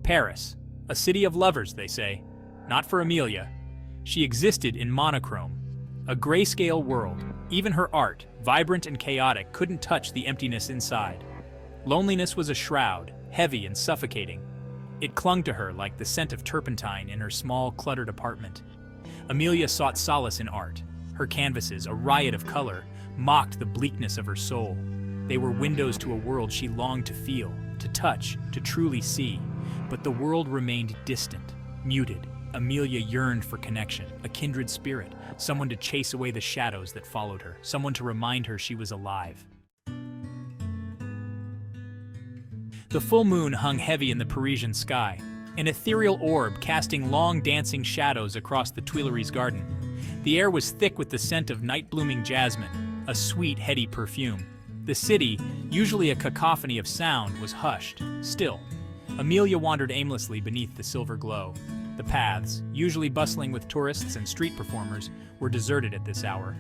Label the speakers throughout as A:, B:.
A: Paris, a city of lovers, they say. Not for Amelia. She existed in monochrome, a grayscale world. Even her art, vibrant and chaotic, couldn't touch the emptiness inside. Loneliness was a shroud, heavy and suffocating. It clung to her like the scent of turpentine in her small, cluttered apartment. Amelia sought solace in art. Her canvases, a riot of color, mocked the bleakness of her soul. They were windows to a world she longed to feel, to touch, to truly see. But the world remained distant, muted. Amelia yearned for connection, a kindred spirit, someone to chase away the shadows that followed her, someone to remind her she was alive. The full moon hung heavy in the Parisian sky, an ethereal orb casting long dancing shadows across the Tuileries garden. The air was thick with the scent of night-blooming jasmine, a sweet, heady perfume. The city, usually a cacophony of sound, was hushed, still. Amelia wandered aimlessly beneath the silver glow. The paths, usually bustling with tourists and street performers, were deserted at this hour.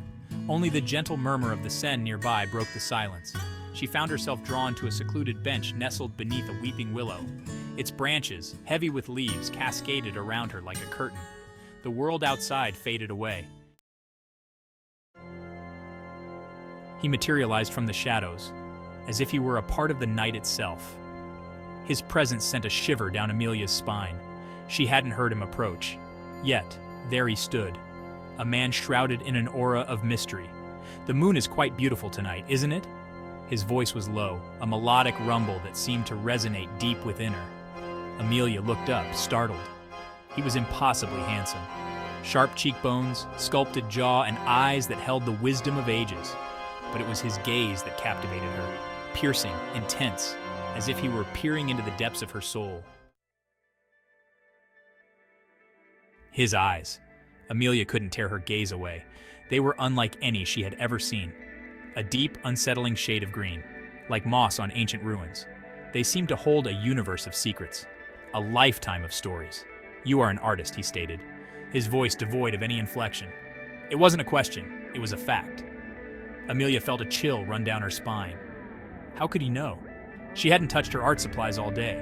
A: Only the gentle murmur of the Seine nearby broke the silence. She found herself drawn to a secluded bench nestled beneath a weeping willow. Its branches, heavy with leaves, cascaded around her like a curtain. The world outside faded away. He materialized from the shadows, as if he were a part of the night itself. His presence sent a shiver down Amelia's spine. She hadn't heard him approach. Yet, there he stood, a man shrouded in an aura of mystery. "The moon is quite beautiful tonight, isn't it?" His voice was low, a melodic rumble that seemed to resonate deep within her. Amelia looked up, startled. He was impossibly handsome. Sharp cheekbones, sculpted jaw, and eyes that held the wisdom of ages. But it was his gaze that captivated her, piercing, intense, as if he were peering into the depths of her soul. His eyes. Amelia couldn't tear her gaze away. They were unlike any she had ever seen. A deep, unsettling shade of green, like moss on ancient ruins. They seemed to hold a universe of secrets, a lifetime of stories. "You are an artist," he stated, his voice devoid of any inflection. It wasn't a question, it was a fact. Amelia felt a chill run down her spine. How could he know? She hadn't touched her art supplies all day.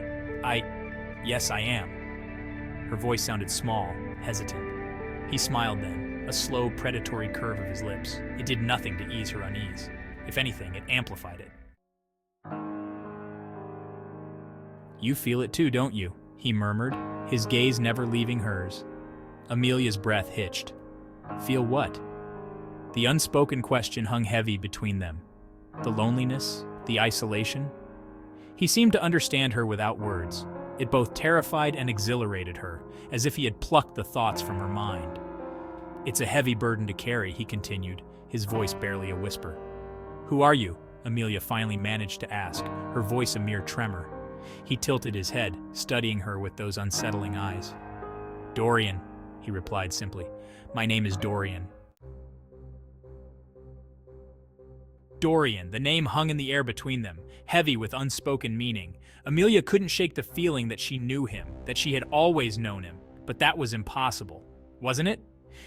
A: Yes, I am. Her voice sounded small, hesitant. He smiled then, a slow, predatory curve of his lips. It did nothing to ease her unease. If anything, it amplified it. "You feel it too, don't you?" he murmured, his gaze never leaving hers. Amelia's breath hitched. Feel what? The unspoken question hung heavy between them. The loneliness, the isolation. He seemed to understand her without words. It both terrified and exhilarated her, as if he had plucked the thoughts from her mind. "It's a heavy burden to carry," he continued, his voice barely a whisper. "Who are you?" Amelia finally managed to ask, her voice a mere tremor. He tilted his head, studying her with those unsettling eyes. "Dorian," he replied simply. "My name is Dorian." Dorian, the name hung in the air between them, heavy with unspoken meaning. Amelia couldn't shake the feeling that she knew him, that she had always known him, but that was impossible, wasn't it?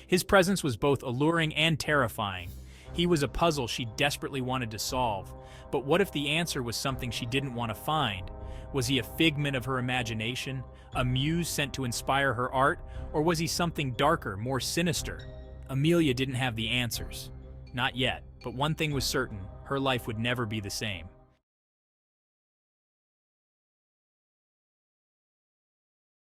A: His presence was both alluring and terrifying. He was a puzzle she desperately wanted to solve, but what if the answer was something she didn't want to find? Was he a figment of her imagination, a muse sent to inspire her art, or was he something darker, more sinister? Amelia didn't have the answers. Not yet, but one thing was certain, her life would never be the same.